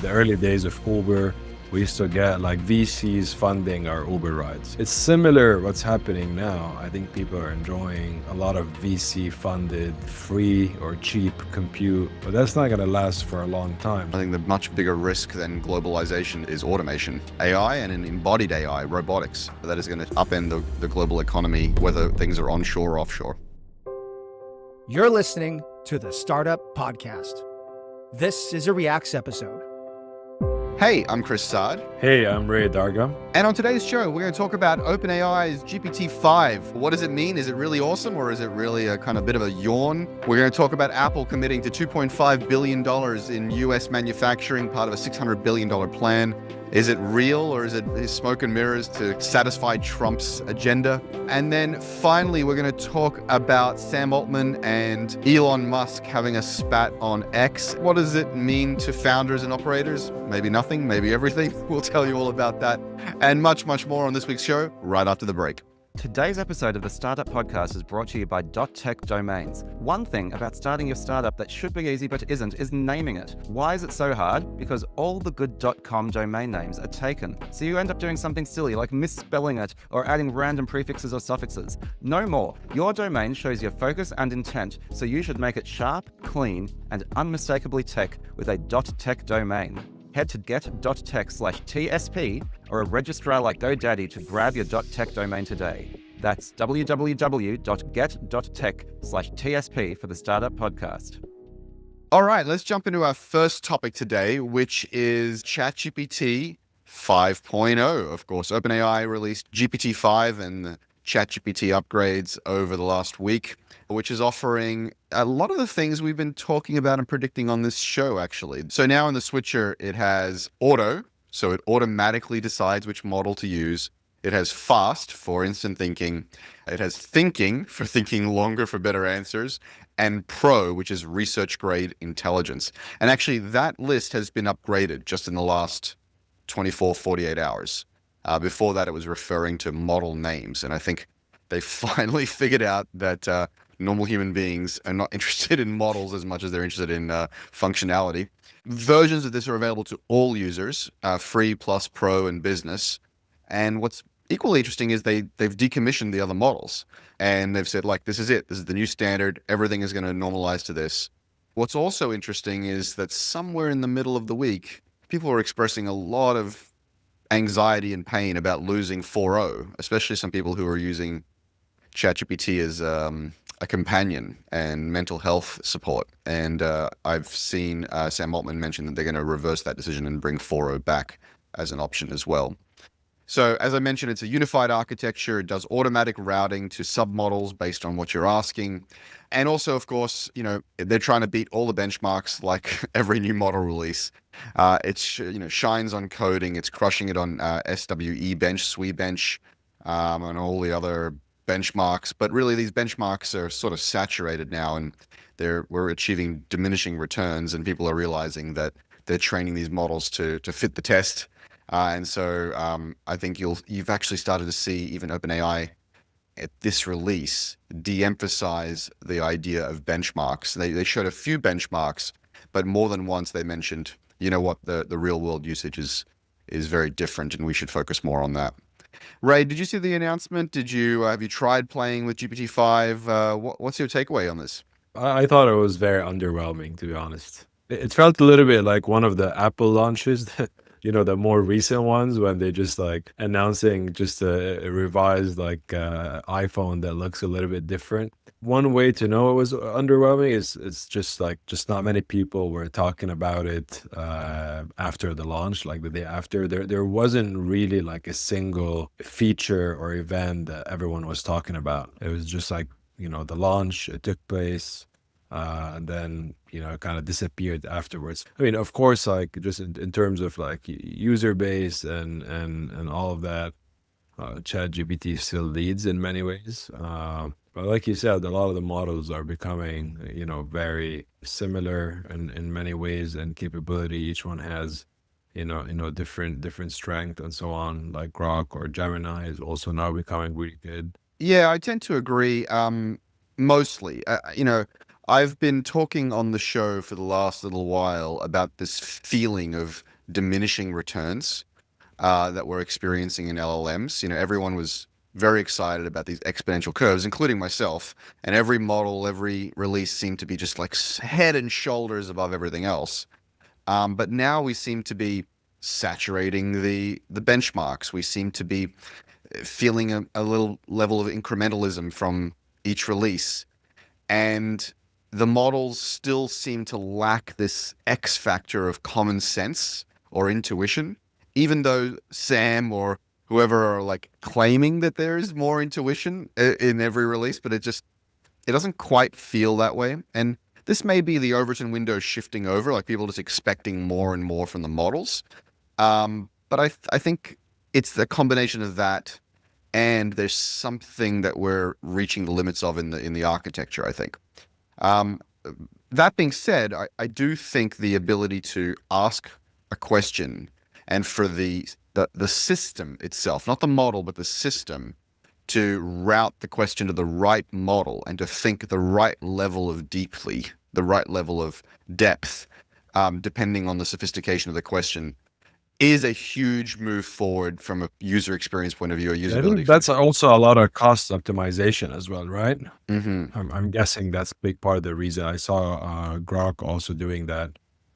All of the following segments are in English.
the early days of Uber, we used to get like VCs funding our Uber rides. It's similar what's happening now. I think people are enjoying a lot of VC funded free or cheap compute, but that's not going to last for a long time. I think the much bigger risk than globalization is automation, AI and an embodied AI, robotics. That is going to upend the global economy, whether things are onshore or offshore. You're listening to the Startup Podcast. This is a Reacts episode. Hey, I'm Chris Saad. Hey, I'm Ray Dargham. And on today's show, we're going to talk about OpenAI's GPT-5. What does it mean? Is it really awesome, or is it really a kind of bit of a yawn? We're going to talk about Apple committing to $2.5 billion in US manufacturing, part of a $600 billion plan. Is it real, or is it smoke and mirrors to satisfy Trump's agenda? And then finally, we're going to talk about Sam Altman and Elon Musk having a spat on X. What does it mean to founders and operators? Maybe nothing, maybe everything. We'll tell you all about that and much, much more on this week's show right after the break. Today's episode of the Startup Podcast is brought to you by .tech domains. One thing about starting your startup that should be easy but isn't is naming it. Why is it so hard? Because all the good .com domain names are taken. So you end up doing something silly like misspelling it or adding random prefixes or suffixes. No more. Your domain shows your focus and intent, so you should make it sharp, clean, and unmistakably tech with a .tech domain. Head to get.tech/TSP or a registrar like GoDaddy to grab your .tech domain today. That's www.get.tech/TSP for the Startup Podcast. All right, let's jump into our first topic today, which is ChatGPT 5.0. Of course, OpenAI released GPT-5 and the ChatGPT upgrades over the last week, which is offering a lot of the things we've been talking about and predicting on this show, actually. So now in the switcher, it has auto, so it automatically decides which model to use. It has fast for instant thinking. It has thinking for thinking longer for better answers, and pro, which is research grade intelligence. And actually that list has been upgraded just in the last 24, 48 hours. Before that, it was referring to model names. And I think they finally figured out that normal human beings are not interested in models as much as they're interested in functionality. Versions of this are available to all users, free plus pro and business. And what's equally interesting is they've decommissioned the other models. And they've said, like, this is it. This is the new standard. Everything is going to normalize to this. What's also interesting is that somewhere in the middle of the week, people were expressing a lot of anxiety and pain about losing 4.0, especially some people who are using ChatGPT as a companion and mental health support. And I've seen Sam Altman mention that they're going to reverse that decision and bring 4.0 back as an option as well. So as I mentioned, it's a unified architecture. It does automatic routing to submodels based on what you're asking. And also, of course, they're trying to beat all the benchmarks like every new model release. It shines on coding. It's crushing it on SWE bench, SWE bench, and all the other benchmarks. But really, these benchmarks are sort of saturated now, and we're achieving diminishing returns, and people are realizing that they're training these models to fit the test. And so I think you've actually started to see even OpenAI at this release de-emphasize the idea of benchmarks. They showed a few benchmarks, but more than once they mentioned, the real world usage is very different, and we should focus more on that. Ray, did you see the announcement? Have you tried playing with GPT-5? What's your takeaway on this? I thought it was very underwhelming, to be honest. It felt a little bit like one of the Apple launches that, the more recent ones when they just like announcing just a revised iPhone that looks a little bit different. One way to know it was underwhelming is it's just not many people were talking about it after the launch, like the day after. There wasn't really like a single feature or event that everyone was talking about. It was just like, the launch, it took place. And then, it kind of disappeared afterwards. I mean, of course, like just in terms of like user base and all of that, ChatGPT still leads in many ways. But like you said, a lot of the models are becoming, very similar in many ways and capability. Each one has, different strength and so on. Like Grok or Gemini is also now becoming really good. Yeah, I tend to agree. Mostly, I've been talking on the show for the last little while about this feeling of diminishing returns that we're experiencing in LLMs. Everyone was very excited about these exponential curves, including myself. And every model, every release seemed to be just like head and shoulders above everything else. But now we seem to be saturating the benchmarks. We seem to be feeling a little level of incrementalism from each release. And the models still seem to lack this X factor of common sense or intuition, even though Sam or whoever are like claiming that there is more intuition in every release, but it doesn't quite feel that way. And this may be the Overton window shifting over, like people just expecting more and more from the models. But I think it's the combination of that, and there's something that we're reaching the limits of in the architecture, I think. That being said, I do think the ability to ask a question and for the system itself, not the model, but the system, to route the question to the right model and to think the right level of deeply, the right level of depth, depending on the sophistication of the question, is a huge move forward from a user experience point of view, or I usability. think that's also a lot of cost optimization as well, right? Mm-hmm. I'm guessing that's a big part of the reason. I saw Grok also doing that.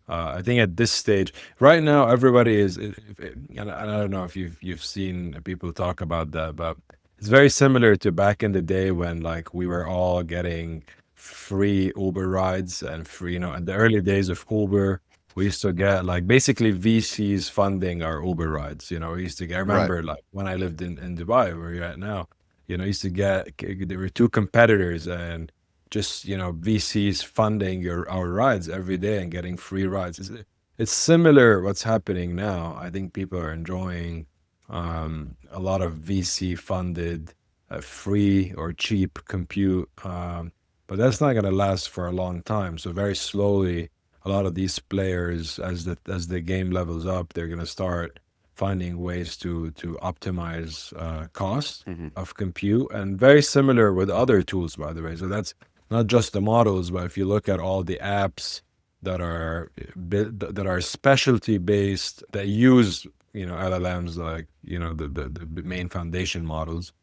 I think at this stage, right now, everybody is, and I don't know if you've seen people talk about that, but it's very similar to back in the day when like we were all getting free Uber rides and free, in the early days of Uber, we used to get like basically VCs funding our Uber rides. We used to get, I Right. remember like when I lived in Dubai, where you're at now, I used to get, there were two competitors and just, VCs funding our rides every day and getting free rides. It's similar what's happening now. I think people are enjoying a lot of VC funded free or cheap compute, but that's not going to last for a long time. So very slowly, a lot of these players, as the game levels up, they're going to start finding ways to optimize cost Mm-hmm. of compute, and very similar with other tools, by the way. So that's not just the models, but if you look at all the apps that are specialty based, that use LLMs, like the main foundation models,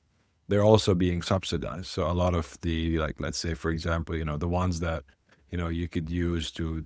they're also being subsidized. So a lot of the, like, let's say for example, the ones that you could use to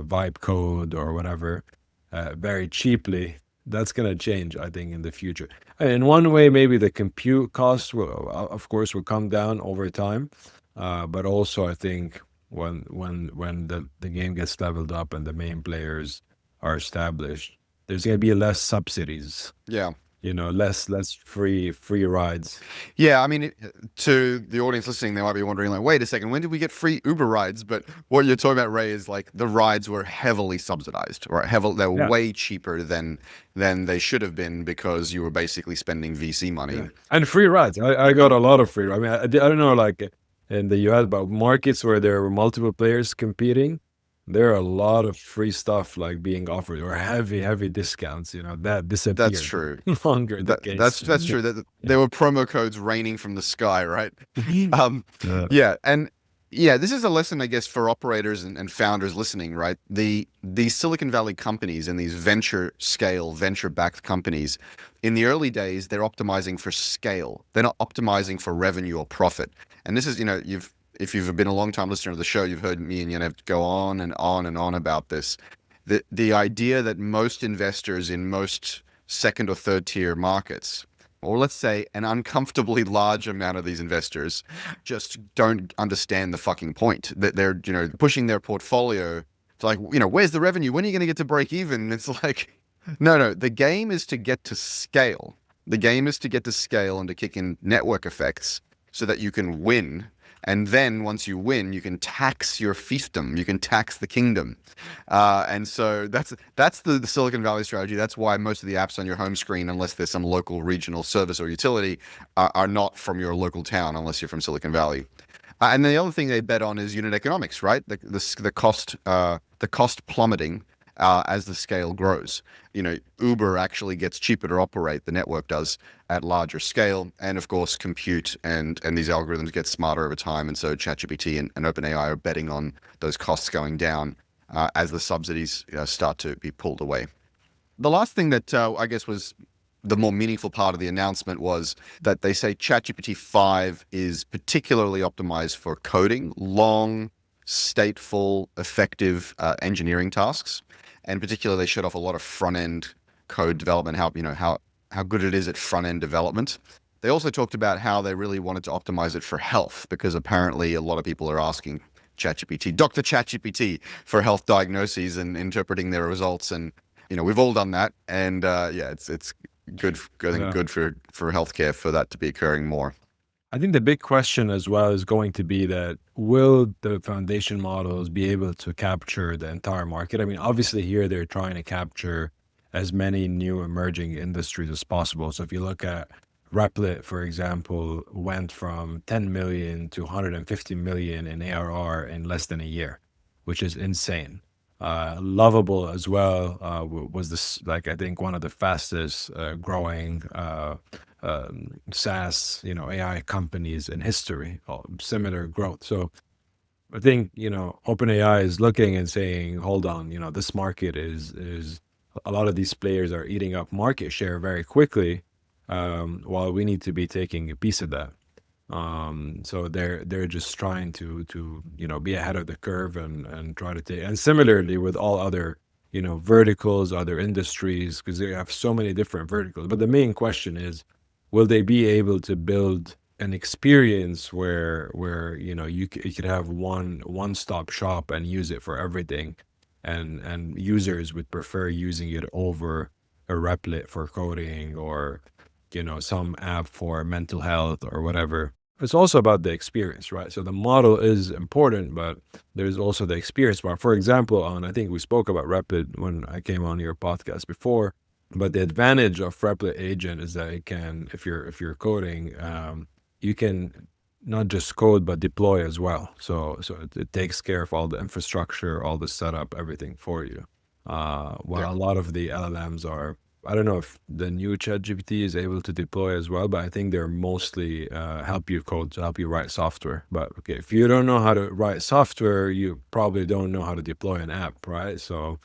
vibe code or whatever very cheaply, that's going to change, I think, in the future. And in one way, maybe the compute costs will, of course, will come down over time. But also, I think when the game gets leveled up and the main players are established, there's going to be less subsidies. Yeah. Less free rides. Yeah, I mean, to the audience listening, they might be wondering, like, wait a second, when did we get free Uber rides? But what you're talking about, Ray, is like the rides were heavily subsidized, or they're Yeah. way cheaper than they should have been, because you were basically spending VC money. Yeah. And free rides. I got a lot of free rides. I mean, I don't know, like in the US, but markets where there were multiple players competing, there are a lot of free stuff like being offered, or heavy discounts. That disappeared. That's true. No longer the case. That's true. That there were promo codes raining from the sky, right? Yeah. Yeah, and this is a lesson, I guess, for operators and founders listening, right? These Silicon Valley companies and these venture-backed companies, in the early days, they're optimizing for scale. They're not optimizing for revenue or profit. And this is, if you've been a long time listener to the show, you've heard me and Yenev go on and on and on about this. The idea that most investors in most second or third tier markets, or let's say an uncomfortably large amount of these investors, just don't understand the fucking point. That they're, pushing their portfolio. It's like, where's the revenue? When are you going to get to break even? It's like, no. The game is to get to scale. The game is to get to scale and to kick in network effects so that you can win. And then once you win, you can tax your fiefdom. You can tax the kingdom. And so that's the Silicon Valley strategy. That's why most of the apps on your home screen, unless there's some local regional service or utility, are not from your local town, unless you're from Silicon Valley. And the other thing they bet on is unit economics, right? The cost plummeting as the scale grows. Uber actually gets cheaper to operate, the network does, at larger scale. And of course, compute and these algorithms get smarter over time. And so ChatGPT and OpenAI are betting on those costs going down as the subsidies start to be pulled away. The last thing that I guess was the more meaningful part of the announcement was that they say ChatGPT-5 is particularly optimized for coding, long, stateful, effective engineering tasks. And particularly, they showed off a lot of front-end code development, how good it is at front-end development. They also talked about how they really wanted to optimize it for health, because apparently a lot of people are asking Dr. ChatGPT, for health diagnoses and interpreting their results. And we've all done that, and it's good. I think good for healthcare for that to be occurring more. I think the big question as well is going to be that will the foundation models be able to capture the entire market? I mean, obviously here they're trying to capture as many new emerging industries as possible. So if you look at Replit, for example, went from 10 million to 150 million in ARR in less than a year, which is insane. Lovable as well was this, like, I think one of the fastest growing SaaS, AI companies in history, similar growth. So I think, OpenAI is looking and saying, hold on, this market is a lot of these players are eating up market share very quickly, while we need to be taking a piece of that. So they're just trying to be ahead of the curve and try to take, and similarly with all other verticals, other industries, because they have so many different verticals. But the main question is, will they be able to build an experience where you could have one-stop shop and use it for everything, and users would prefer using it over a Replit for coding, or some app for mental health or whatever. It's also about the experience, right? So the model is important, but there's also the experience part. For example, I think we spoke about Replit when I came on your podcast before, but the advantage of Replit Agent is that it can, if you're coding, you can not just code but deploy as well. So it takes care of all the infrastructure, all the setup, everything for you. While a lot of the LLMs are, I don't know if the new ChatGPT is able to deploy as well, but I think they're mostly help you code, to help you write software. But okay, if you don't know how to write software, you probably don't know how to deploy an app, right? So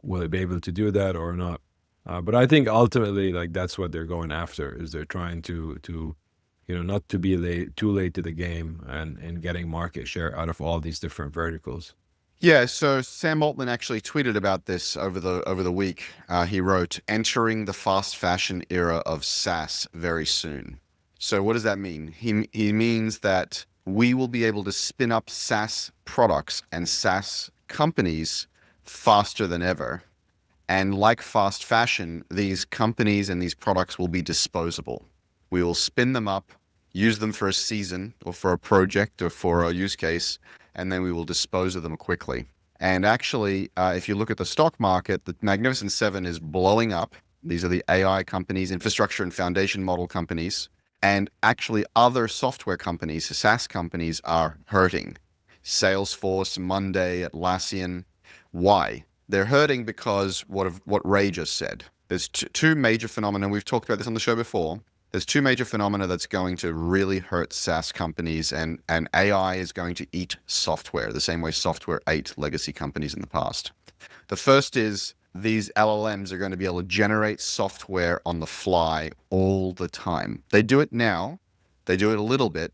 will it be able to do that or not? But I think ultimately, like, that's what they're going after, is they're trying to not to be too late to the game, and getting market share out of all these different verticals. Yeah, so Sam Altman actually tweeted about this over the week. He wrote, "Entering the fast fashion era of SaaS very soon." So what does that mean? He means that we will be able to spin up SaaS products and SaaS companies faster than ever. And like fast fashion, these companies and these products will be disposable. We will spin them up, use them for a season or for a project or for a use case, and then we will dispose of them quickly. And actually, if you look at the stock market, the Magnificent Seven is blowing up. These are the AI companies, infrastructure and foundation model companies. And actually, other software companies, SaaS companies, are hurting. Salesforce, Monday, Atlassian. Why? They're hurting because what Ray just said. There's two major phenomena. We've talked about this on the show before. There's two major phenomena that's going to really hurt SaaS companies, and AI is going to eat software the same way software ate legacy companies in the past. The first is these LLMs are going to be able to generate software on the fly all the time. They do it now. They do it a little bit,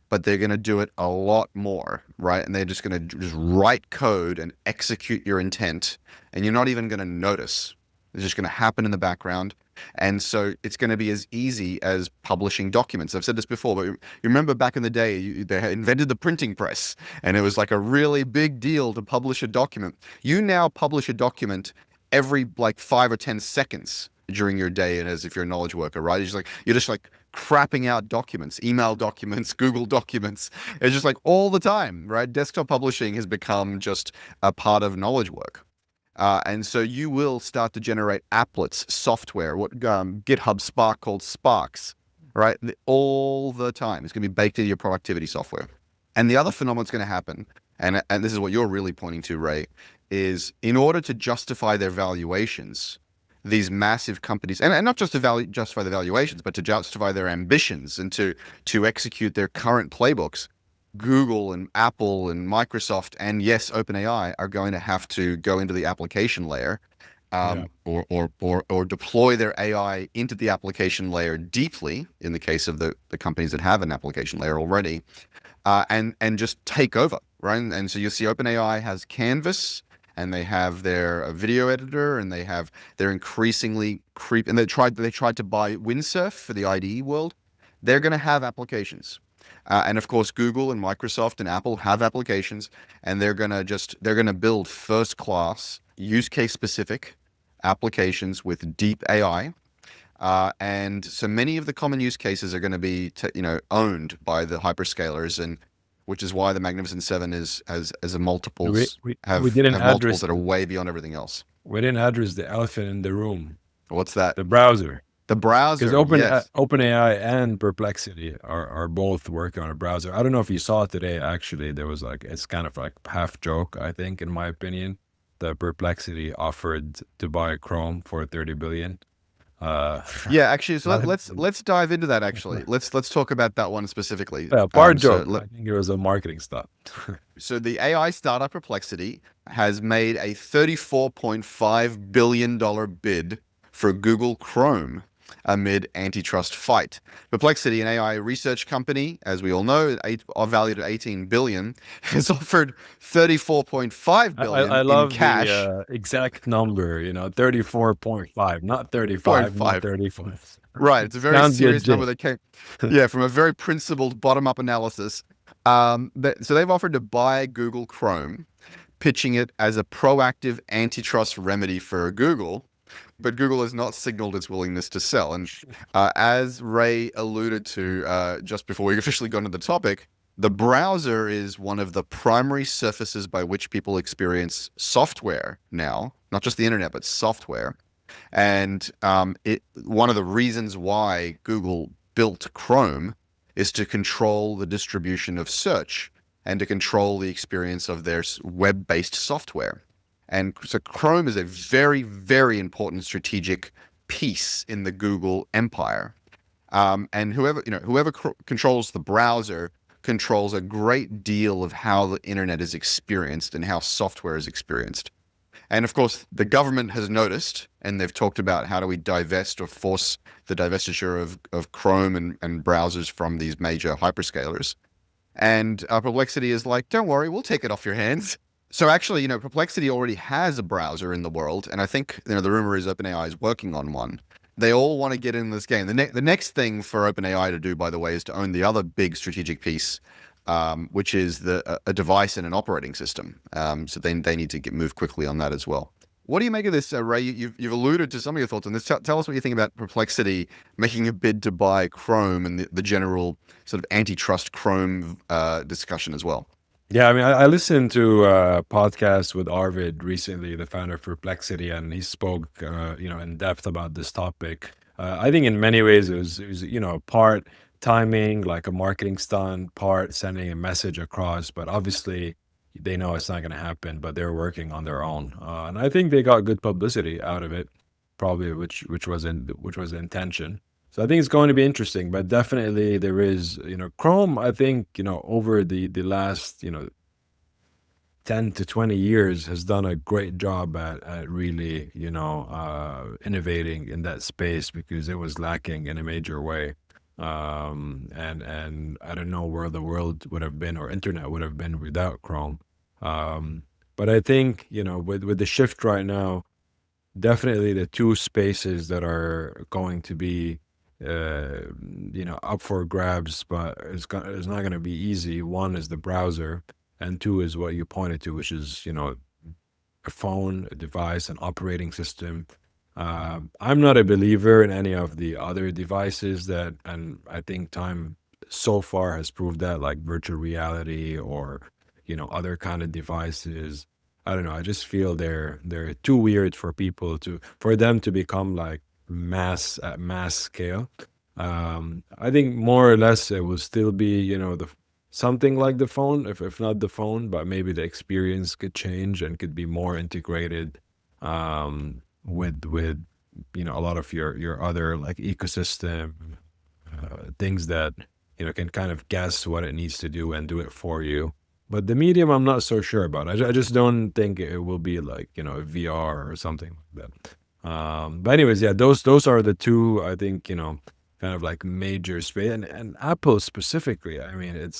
but they're going to do it a lot more, right? And they're just going to just write code and execute your intent, and you're not even going to notice. It's just going to happen in the background. And so it's going to be as easy as publishing documents. I've said this before, but you remember back in the day, they had invented the printing press, and it was like a really big deal to publish a document. You now publish a document every 5 or 10 seconds during your day, and as if you're a knowledge worker, right? You're just crapping out documents, email documents, Google documents. It's just all the time, right? Desktop publishing has become just a part of knowledge work. And so you will start to generate applets, software, what GitHub Spark called Sparks, right? All the time. It's going to be baked into your productivity software. And the other phenomenon that's going to happen, and this is what you're really pointing to, Ray, is in order to justify their valuations, these massive companies, and not just to justify the valuations, but to justify their ambitions and to execute their current playbooks, Google and Apple and Microsoft and yes, OpenAI are going to have to go into the application layer, Yeah. or deploy their AI into the application layer deeply in the case of the companies that have an application layer already, and just take over, right? And so you see OpenAI has Canvas, and they have their video editor, and they're increasingly and they tried to buy Windsurf for the IDE world. They're going to have applications. And of course, Google and Microsoft and Apple have applications, and they're going to build first class, use case specific applications with deep AI. And so many of the common use cases are going to be, owned by the hyperscalers, and which is why the Magnificent Seven is as a multiples have didn't multiples address that are way beyond everything else. we didn't address the elephant in the room, What's that? the browser. The browser. Because Yes. OpenAI and Perplexity are both working on a browser. I don't know if you saw it today. Actually, there was it's kind of like half joke, I think, in my opinion. The Perplexity offered to buy Chrome for 30 billion. Yeah, actually, so let's dive into that. Actually, let's talk about that one specifically. Part joke. I think it was a marketing stunt. So the AI startup Perplexity has made a $34.5 billion bid for Google Chrome amid antitrust fight. Perplexity, an AI research company, as we all know, are valued at $18 billion, has offered $34.5 billion I love in cash. the exact number, 34.5, not 35, not 35. Right, it's a very Sounds serious legit. number that came, from a very principled bottom-up analysis. So they've offered to buy Google Chrome, pitching it as a proactive antitrust remedy for Google, but Google has not signaled its willingness to sell. And as Ray alluded to just before we officially got into the topic, the browser is one of the primary surfaces by which people experience software now, not just the internet, but software. And one of the reasons why Google built Chrome is to control the distribution of search and to control the experience of their web-based software. And so Chrome is a very, very important strategic piece in the Google empire. And whoever controls the browser controls a great deal of how the internet is experienced and how software is experienced. And of course, the government has noticed, and they've talked about how do we divest or force the divestiture of Chrome and browsers from these major hyperscalers. And Perplexity is like, don't worry, we'll take it off your hands. So actually, Perplexity already has a browser in the world, and I think the rumor is OpenAI is working on one. They all want to get in this game. The next thing for OpenAI to do, by the way, is to own the other big strategic piece, which is a device and an operating system. So they need to move quickly on that as well. What do you make of this, Ray? You've alluded to some of your thoughts on this. Tell us what you think about Perplexity making a bid to buy Chrome and the general sort of antitrust Chrome discussion as well. Yeah, I mean, I listened to a podcast with Arvid recently, the founder of Perplexity, and he spoke, in depth about this topic. I think in many ways it was, part timing, like a marketing stunt, part sending a message across, but obviously they know it's not going to happen, but they're working on their own. And I think they got good publicity out of it, probably, which was the intention. So I think it's going to be interesting, but definitely there is, Chrome, I think, over the last, 10 to 20 years has done a great job at really, innovating in that space because it was lacking in a major way. And I don't know where the world would have been or internet would have been without Chrome. But I think, with the shift right now, definitely the two spaces that are going to be up for grabs, but it's not going to be easy. One is the browser, and two is what you pointed to, which is a phone, a device, an operating system. I'm not a believer in any of the other devices and I think time so far has proved that, like virtual reality or other kind of devices. I don't know. I just feel they're too weird for them to become like at mass scale. I think more or less it will still be something like the phone, if not the phone, but maybe the experience could change and could be more integrated with a lot of your other like ecosystem things that can kind of guess what it needs to do and do it for you. But the medium, I'm not so sure about. I just don't think it will be like VR or something like that. But anyways, yeah, those are the two I think kind of like major space, and Apple specifically. I mean,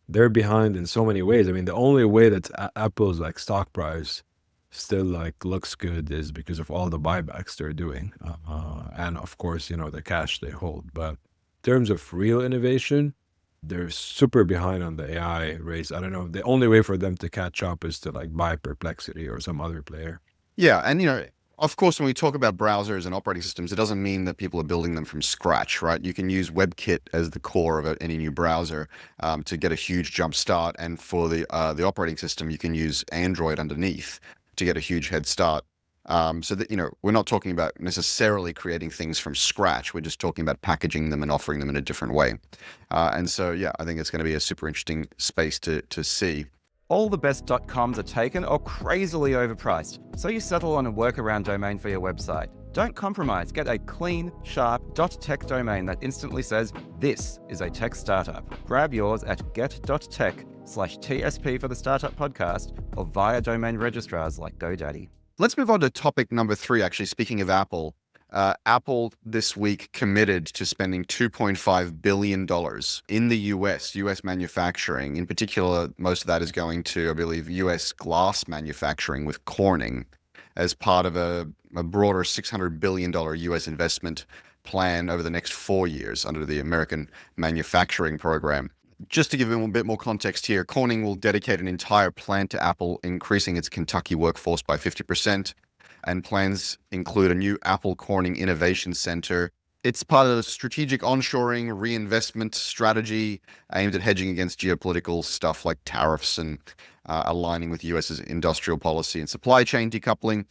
they're behind in so many ways. I mean, the only way that Apple's like stock price still like looks good is because of all the buybacks they're doing, and of course the cash they hold. But in terms of real innovation, they're super behind on the AI race. I don't know. The only way for them to catch up is to like buy Perplexity or some other player. Yeah, and of course, when we talk about browsers and operating systems, it doesn't mean that people are building them from scratch, right? You can use WebKit as the core of any new browser to get a huge jump start, and for the operating system, you can use Android underneath to get a huge head start. So that we're not talking about necessarily creating things from scratch. We're just talking about packaging them and offering them in a different way. And so, yeah, I think it's going to be a super interesting space to see. All the best .coms are taken or crazily overpriced, so you settle on a workaround domain for your website. Don't compromise. Get a clean, sharp .tech domain that instantly says, this is a tech startup. Grab yours at get.tech/TSP for the Startup Podcast or via domain registrars like GoDaddy. Let's move on to topic number 3, actually. Speaking of Apple, Apple this week committed to spending $2.5 billion in the US manufacturing. In particular, most of that is going to, I believe, US glass manufacturing with Corning as part of a broader $600 billion US investment plan over the next 4 years under the American Manufacturing Program. Just to give a bit more context here, Corning will dedicate an entire plant to Apple, increasing its Kentucky workforce by 50%. And plans include a new Apple Corning Innovation Center. It's part of a strategic onshoring reinvestment strategy aimed at hedging against geopolitical stuff like tariffs and aligning with US's industrial policy and supply chain decoupling.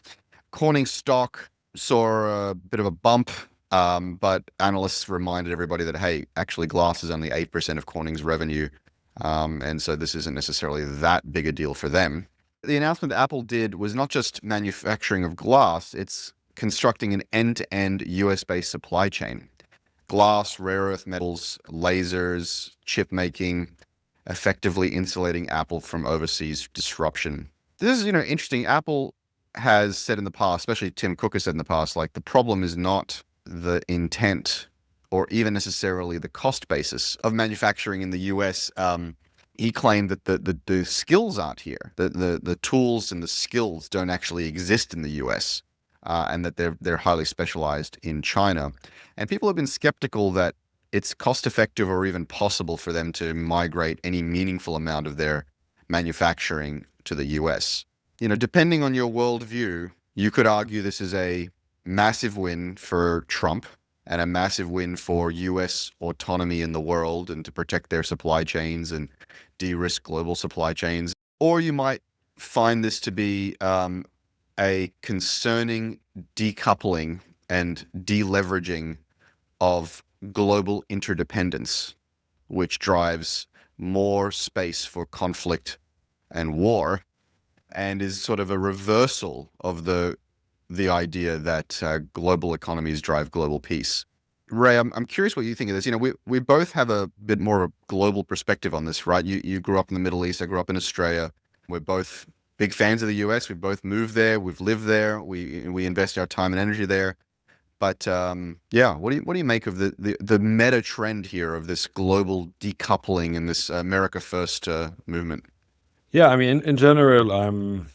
Corning stock saw a bit of a bump, but analysts reminded everybody that, hey, actually glass is only 8% of Corning's revenue. And so this isn't necessarily that big a deal for them. The announcement that Apple did was not just manufacturing of glass, it's constructing an end-to-end US-based supply chain. Glass, rare earth metals, lasers, chip making, effectively insulating Apple from overseas disruption. This is, interesting. Apple has said in the past, especially Tim Cook has said in the past, like the problem is not the intent or even necessarily the cost basis of manufacturing in the US. He claimed that the skills aren't here. The tools and the skills don't actually exist in the US, and that they're highly specialized in China. And people have been skeptical that it's cost effective or even possible for them to migrate any meaningful amount of their manufacturing to the US. Depending on your worldview, you could argue this is a massive win for Trump and a massive win for US autonomy in the world and to protect their supply chains and de-risk global supply chains. Or you might find this to be a concerning decoupling and deleveraging of global interdependence, which drives more space for conflict and war, and is sort of a reversal of the idea that global economies drive global peace. Ray, I'm curious what you think of this. We both have a bit more of a global perspective on this, right? You grew up in the Middle East. I grew up in Australia. We're both big fans of the US. We both moved there. We've lived there. We invest our time and energy there. But yeah, what do you make of the meta trend here of this global decoupling and this America First movement? Yeah, I mean, in general, I'm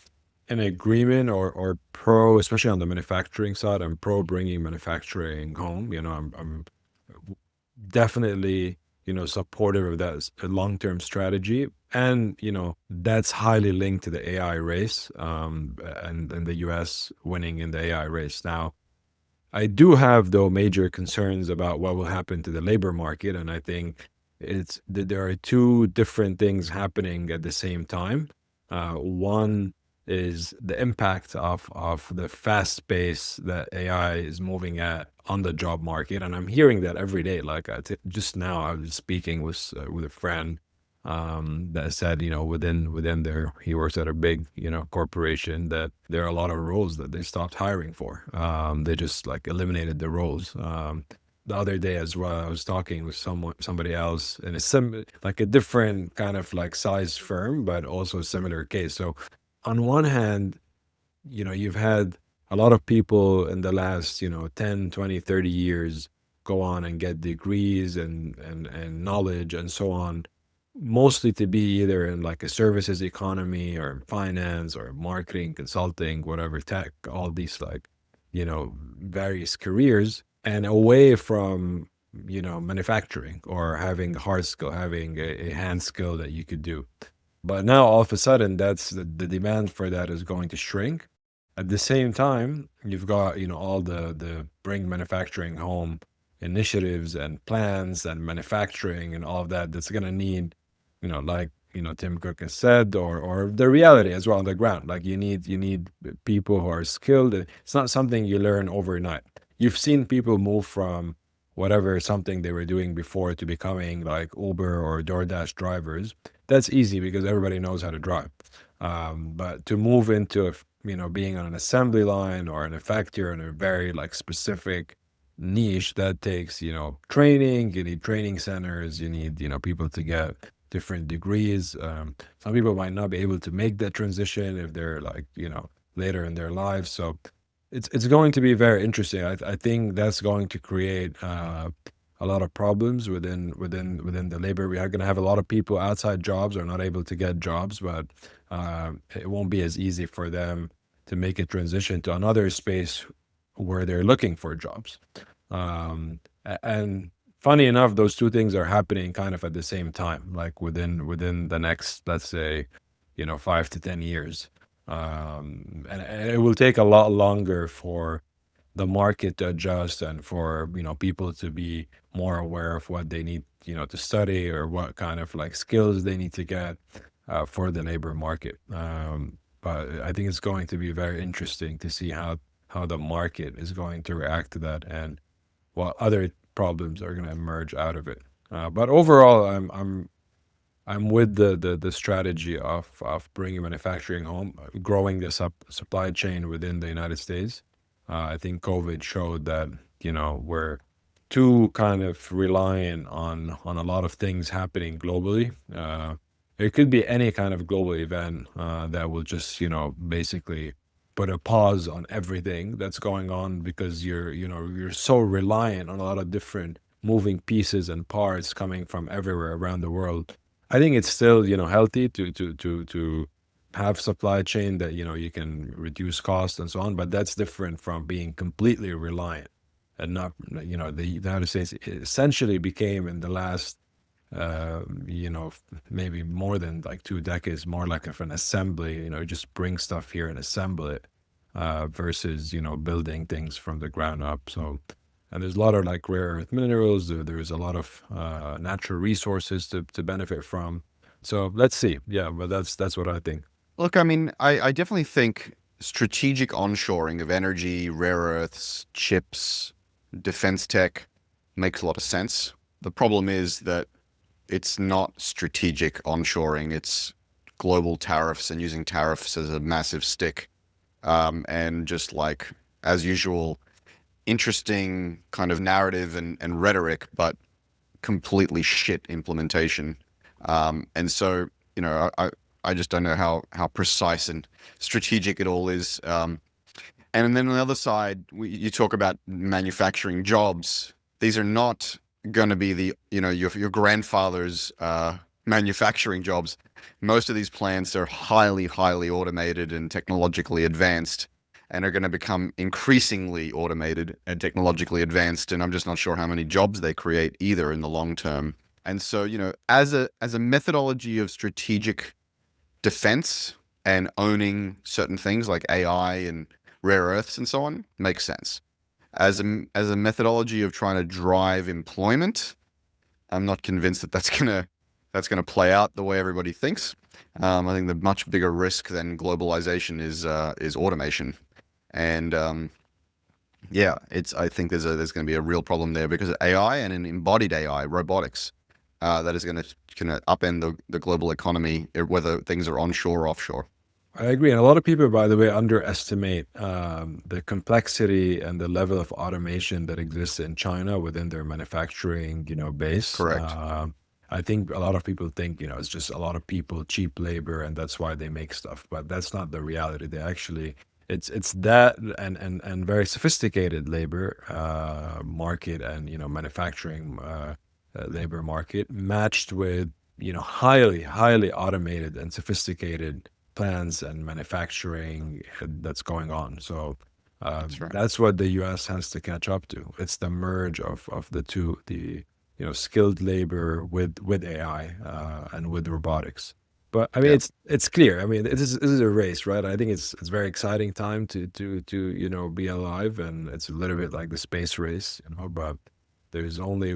in agreement or pro, especially on the manufacturing side. I'm pro bringing manufacturing home. I'm definitely supportive of that as a long-term strategy, and that's highly linked to the AI race, and the US winning in the AI race. Now, I do have though major concerns about what will happen to the labor market, and I think it's that there are two different things happening at the same time. One is the impact of the fast pace that AI is moving at on the job market, and I'm hearing that every day. Like just now, I was speaking with a friend that said, within their, he works at a big, corporation, that there are a lot of roles that they stopped hiring for. They just like eliminated the roles. The other day as well, I was talking with somebody else in like a different kind of like size firm, but also a similar case. So on one hand, you've had a lot of people in the last, 10, 20, 30 years go on and get degrees and knowledge and so on, mostly to be either in like a services economy or finance or marketing, consulting, whatever, tech, all these like, various careers, and away from, manufacturing or having hard skill, having a hand skill that you could do. But now all of a sudden, that's the demand for that is going to shrink. At the same time, you've got, all the bring manufacturing home initiatives and plans and manufacturing and all of that that's going to need, like, Tim Cook has said, or the reality as well on the ground. Like you need people who are skilled. It's not something you learn overnight. You've seen people move from whatever something they were doing before to becoming like Uber or DoorDash drivers. That's easy because everybody knows how to drive. But to move into being on an assembly line or in a factory or in a very like specific niche, that takes training. You need training centers. You need people to get different degrees. Some people might not be able to make that transition if they're like later in their lives. So it's going to be very interesting. I think that's going to create a lot of problems within the labor. We are going to have a lot of people outside jobs or not able to get jobs, but it won't be as easy for them to make a transition to another space where they're looking for jobs. And funny enough, those two things are happening kind of at the same time, like within the next, let's say, 5 to 10 years. And it will take a lot longer for the market to adjust and for people to be more aware of what they need to study or what kind of like skills they need to get for the labor market. But I think it's going to be very interesting to see how the market is going to react to that and what other problems are going to emerge out of it. But overall, I'm with the strategy of bringing manufacturing home, growing the supply chain within the United States. I think COVID showed that we're too kind of reliant on a lot of things happening globally. It could be any kind of global event that will just basically put a pause on everything that's going on because you're so reliant on a lot of different moving pieces and parts coming from everywhere around the world. I think it's still healthy to have supply chain that you can reduce costs and so on, but that's different from being completely reliant and not the United States essentially became in the last maybe more than like 2 decades more like of an assembly, just bring stuff here and assemble it versus building things from the ground up. So, and there's a lot of like rare earth minerals, there's a lot of natural resources to benefit from. So let's see. Yeah, but that's what I think. Look, I mean, I definitely think strategic onshoring of energy, rare earths, chips, defense tech makes a lot of sense. The problem is that it's not strategic onshoring. It's global tariffs and using tariffs as a massive stick. And just like, as usual, interesting kind of narrative and rhetoric, but completely shit implementation. And so, I just don't know how precise and strategic it all is. And then on the other side, you talk about manufacturing jobs. These are not going to be the your grandfather's manufacturing jobs. Most of these plants are highly automated and technologically advanced, and are going to become increasingly automated and technologically advanced. And I'm just not sure how many jobs they create either in the long term. And so as a methodology of strategic defense and owning certain things like AI and rare earths and so on makes sense. As a methodology of trying to drive employment, I'm not convinced that that's gonna play out the way everybody thinks. I think the much bigger risk than globalization is automation, and I think there's going to be a real problem there because of AI and an embodied AI, robotics. that is going to upend the global economy, whether things are onshore or offshore. I agree. And a lot of people, by the way, underestimate the complexity and the level of automation that exists in China within their manufacturing, base. Correct. I think a lot of people think, it's just a lot of people, cheap labor, and that's why they make stuff. But that's not the reality. They actually, it's that and very sophisticated labor market and, manufacturing labor market matched with, highly automated and sophisticated plants and manufacturing that's going on. So That's right. that's what the US has to catch up to. It's the merge of the two, the skilled labor with AI and with robotics. But I mean, Yeah. it's clear. I mean, this is a race, right? I think it's a very exciting time to be alive, and it's a little bit like the space race, But there's only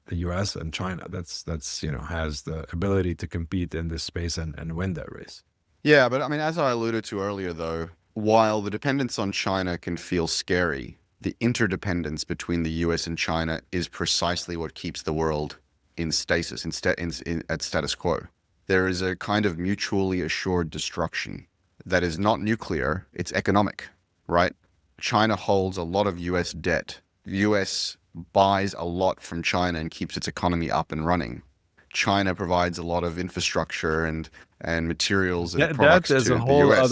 the US and China that's has the ability to compete in this space and win that race. Yeah, but I mean, as I alluded to earlier, though, while the dependence on China can feel scary, the interdependence between the US and China is precisely what keeps the world in stasis, at status quo. There is a kind of mutually assured destruction that is not nuclear, it's economic, right? China holds a lot of US debt. The US buys a lot from China and keeps its economy up and running. China provides a lot of infrastructure and materials and That products is to a the whole US.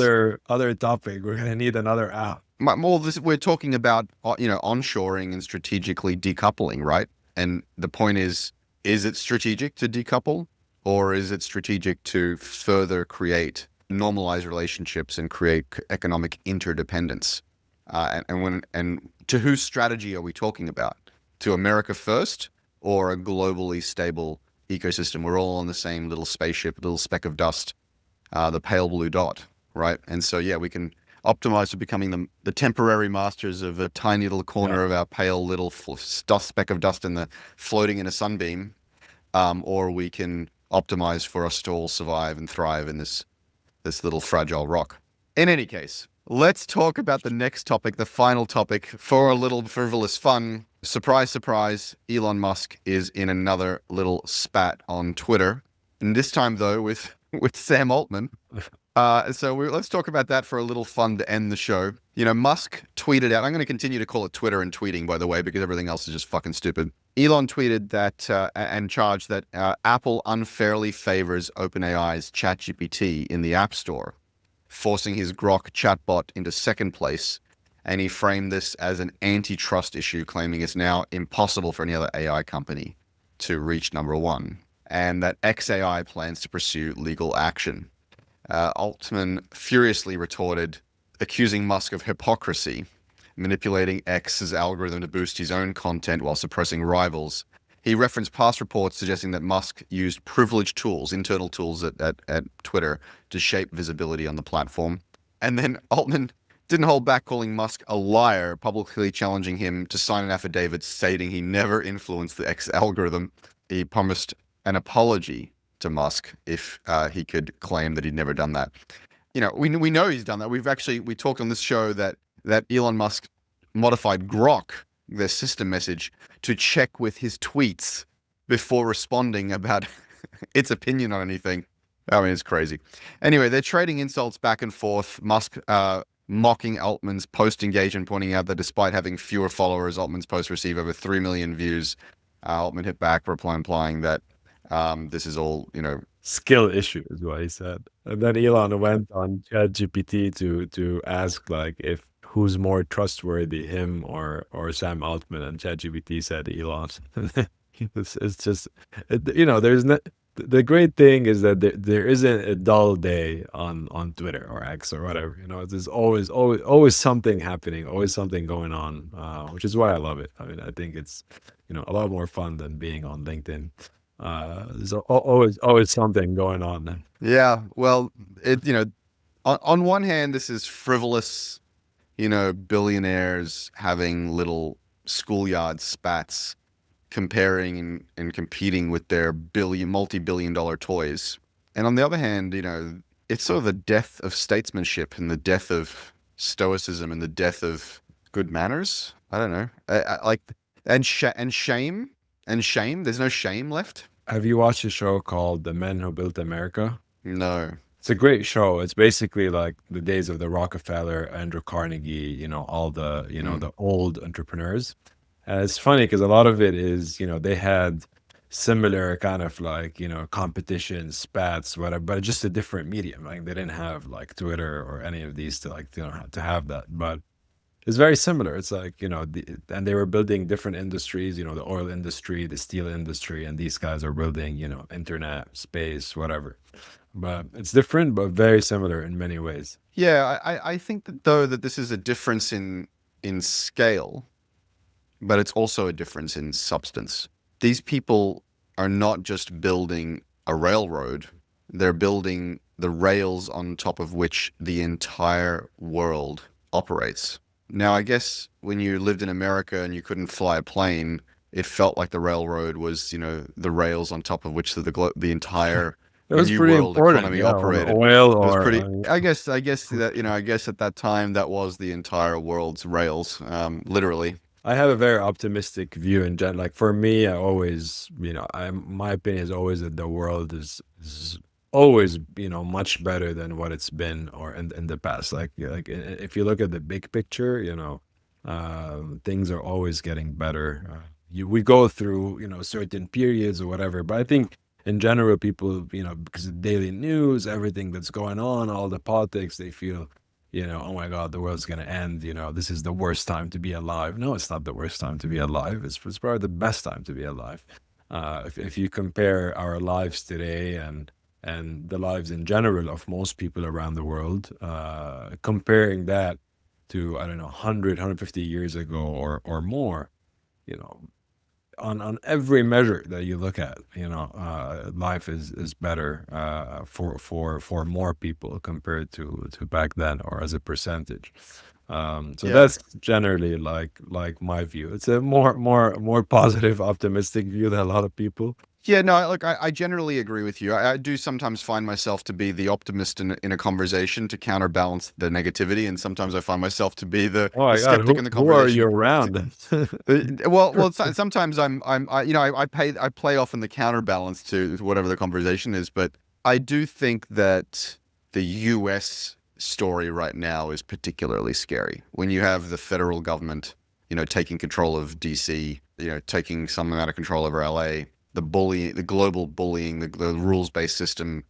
other topic. We're gonna need another app. We're talking about onshoring and strategically decoupling, right? And the point is it strategic to decouple, or is it strategic to further create normalized relationships and create economic interdependence? And to whose strategy are we talking about? To America first, or a globally stable ecosystem? We're all on the same little spaceship, little speck of dust, the pale blue dot, right? And so, yeah, we can optimize for becoming the temporary masters of a tiny little corner of our pale little speck of dust floating in a sunbeam, or we can optimize for us to all survive and thrive in this little fragile rock. In any case, let's talk about the next topic, the final topic, for a little frivolous fun. Surprise, surprise, Elon Musk is in another little spat on Twitter, and this time, though, with Sam Altman. So let's talk about that for a little fun to end the show. Musk tweeted out, I'm going to continue to call it Twitter and tweeting, by the way, because everything else is just fucking stupid. Elon tweeted that and charged that Apple unfairly favors OpenAI's ChatGPT in the App Store, forcing his Grok chatbot into second place. And he framed this as an antitrust issue, claiming it's now impossible for any other AI company to reach number one, and that XAI plans to pursue legal action. Altman furiously retorted, accusing Musk of hypocrisy, manipulating X's algorithm to boost his own content while suppressing rivals. He referenced past reports suggesting that Musk used privileged tools, internal tools at Twitter, to shape visibility on the platform. And then Altman didn't hold back, calling Musk a liar, publicly challenging him to sign an affidavit stating he never influenced the X algorithm. He promised an apology to Musk if he could claim that he'd never done that. We know he's done that. We talked on this show that Elon Musk modified Grok, their system message, to check with his tweets before responding about its opinion on anything. I mean, it's crazy. Anyway, they're trading insults back and forth. Musk mocking Altman's post engagement, pointing out that despite having fewer followers, Altman's posts receive over 3 million views. Altman hit back, implying that this is all, skill issue is what he said. And then Elon went on ChatGPT to ask like if who's more trustworthy, him or Sam Altman, and ChatGPT said Elon. It's just there's no. The great thing is that there isn't a dull day on Twitter or X or whatever. There's always something happening, always something going on, which is why I love it. I mean, I think it's a lot more fun than being on LinkedIn. There's always something going on. Yeah, well, on one hand, this is frivolous, billionaires having little schoolyard spats, comparing and competing with their multi-billion-dollar toys. And on the other hand, it's sort of the death of statesmanship and the death of stoicism and the death of good manners. I don't know, and shame. And shame? There's no shame left? Have you watched a show called The Men Who Built America? No. It's a great show. It's basically like the days of the Rockefeller, Andrew Carnegie, all the, Mm. the old entrepreneurs. And it's funny because a lot of it is, they had similar kind of like, competitions, spats, whatever, but just a different medium. Like they didn't have like Twitter or any of these to like, to have that. But it's very similar. It's like, and they were building different industries, the oil industry, the steel industry, and these guys are building, internet, space, whatever. But it's different, but very similar in many ways. Yeah, I think that though that this is a difference in scale, but it's also a difference in substance. These people are not just building a railroad, they're building the rails on top of which the entire world operates. Now, I guess when you lived in America and you couldn't fly a plane, it felt like the railroad was, the rails on top of which the entire It was new pretty world important, economy yeah, on operated. oil It was or pretty. I guess that I guess at that time that was the entire world's rails, literally. I have a very optimistic view in general. Like for me, I always, my opinion is always that the world is always, much better than what it's been or in the past. If you look at the big picture, things are always getting better. We go through, certain periods or whatever, but I think in general, people, because of daily news, everything that's going on, all the politics, they feel, oh my God, the world's going to end. This is the worst time to be alive. No, it's not the worst time to be alive. It's probably the best time to be alive. If you compare our lives today and the lives in general of most people around the world, comparing that to, I don't know, 150 years ago or more, you know, on every measure that you look at, life is better for more people compared to back then or as a percentage. So Yeah. that's generally like my view. It's a more positive, optimistic view than a lot of people. Yeah, no, look, I generally agree with you. I do sometimes find myself to be the optimist in a conversation to counterbalance the negativity, and sometimes I find myself to be the, Oh my God, skeptic in the who are you conversation. around? Sometimes I play off in the counterbalance to whatever the conversation is, but I do think that the U.S. story right now is particularly scary. When you have the federal government, taking control of D.C., taking some amount of control over L.A., the global bullying, the rules-based system,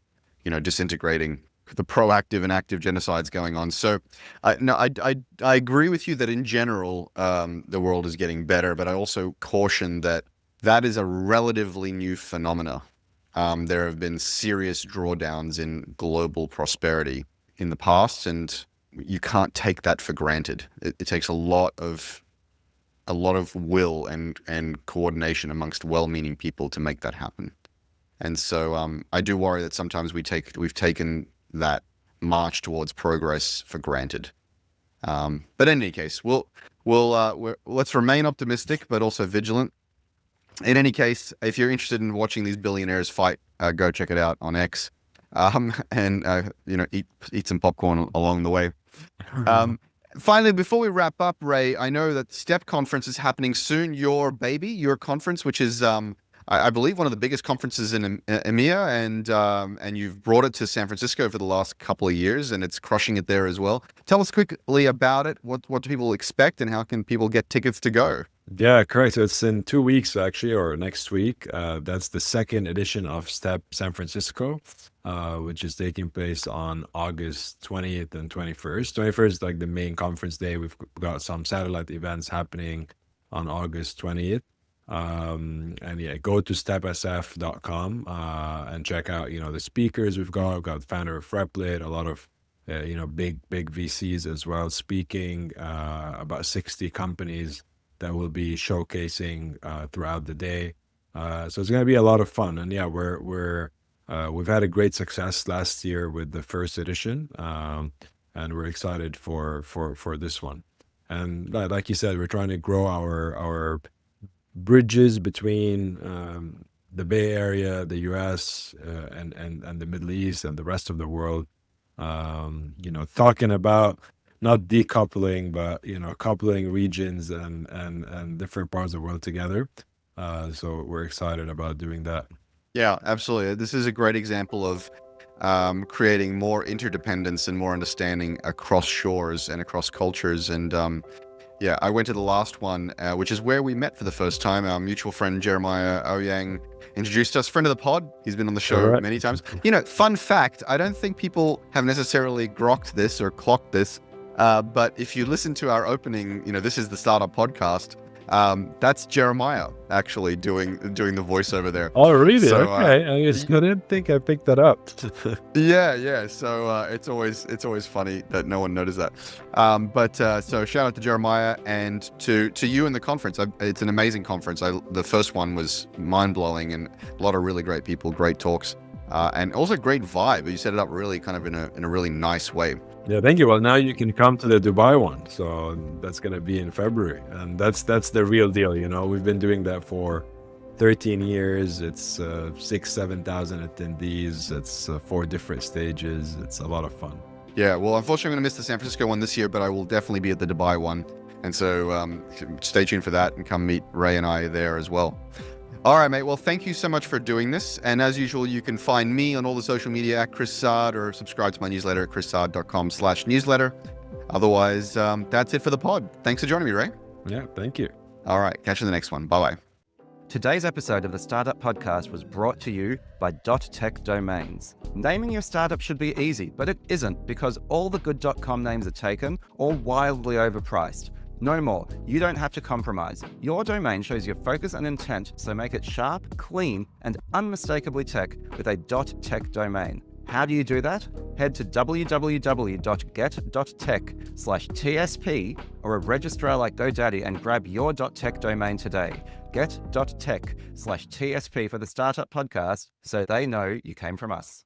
disintegrating, the proactive and active genocides going on. So, I agree with you that in general, the world is getting better, but I also caution that that is a relatively new phenomena. There have been serious drawdowns in global prosperity in the past, and you can't take that for granted. It takes a lot of will and coordination amongst well-meaning people to make that happen. And so I do worry that sometimes we've taken that march towards progress for granted. But in any case, let's remain optimistic, but also vigilant. In any case, if you're interested in watching these billionaires fight, go check it out on X, and eat some popcorn along the way. Finally, before we wrap up, Ray, I know that STEP conference is happening soon. Your conference, which is, I believe, one of the biggest conferences in EMEA, and you've brought it to San Francisco for the last couple of years, and it's crushing it there as well. Tell us quickly about it. What do people expect, and how can people get tickets to go? Yeah, correct. So it's in 2 weeks actually, or next week. That's the second edition of STEP San Francisco, which is taking place on August 20th and 21st. 21st is like the main conference day. We've got some satellite events happening on August 20th. And yeah, go to stepsf.com and check out, the speakers we've got. We've got founder of Replit, a lot of big VCs as well speaking, about 60 companies that will be showcasing throughout the day. So it's going to be a lot of fun. And yeah, we've had a great success last year with the first edition, and we're excited for this one. And like you said, we're trying to grow our bridges between the Bay Area, the U.S., and the Middle East and the rest of the world. Talking about not decoupling, but coupling regions and different parts of the world together. So we're excited about doing that. Yeah, absolutely. This is a great example of creating more interdependence and more understanding across shores and across cultures. And yeah, I went to the last one, which is where we met for the first time. Our mutual friend Jeremiah Ouyang introduced us, friend of the pod. He's been on the show Correct. many times. Fun fact, I don't think people have necessarily grokked this or clocked this, but if you listen to our opening, this is the Startup Podcast. That's Jeremiah actually doing the voiceover there. Oh, really? So, Okay. I didn't think I picked that up. Yeah. So it's always funny that no one noticed that. So shout out to Jeremiah and to you in the conference. It's an amazing conference. The first one was mind blowing and a lot of really great people, great talks, and also great vibe. You set it up really kind of in a really nice way. Yeah, thank you. Well, now you can come to the Dubai one. So that's going to be in February. And that's the real deal. We've been doing that for 13 years. It's 7,000 attendees. It's 4 different stages. It's a lot of fun. Yeah, well, unfortunately, I'm going to miss the San Francisco one this year, but I will definitely be at the Dubai one. And so stay tuned for that and come meet Ray and I there as well. All right, mate. Well, thank you so much for doing this. And as usual, you can find me on all the social media at Chris Saad or subscribe to my newsletter at chrissaad.com/newsletter. Otherwise, that's it for the pod. Thanks for joining me, Ray. Yeah, thank you. All right. Catch you in the next one. Bye-bye. Today's episode of the Startup Podcast was brought to you by .tech Domains. Naming your startup should be easy, but it isn't because all the good .com names are taken or wildly overpriced. No more. You don't have to compromise. Your domain shows your focus and intent, so make it sharp, clean, and unmistakably tech with a .tech domain. How do you do that? Head to www.get.tech/TSP or a registrar like GoDaddy and grab your .tech domain today. Get.tech/TSP for the Startup Podcast so they know you came from us.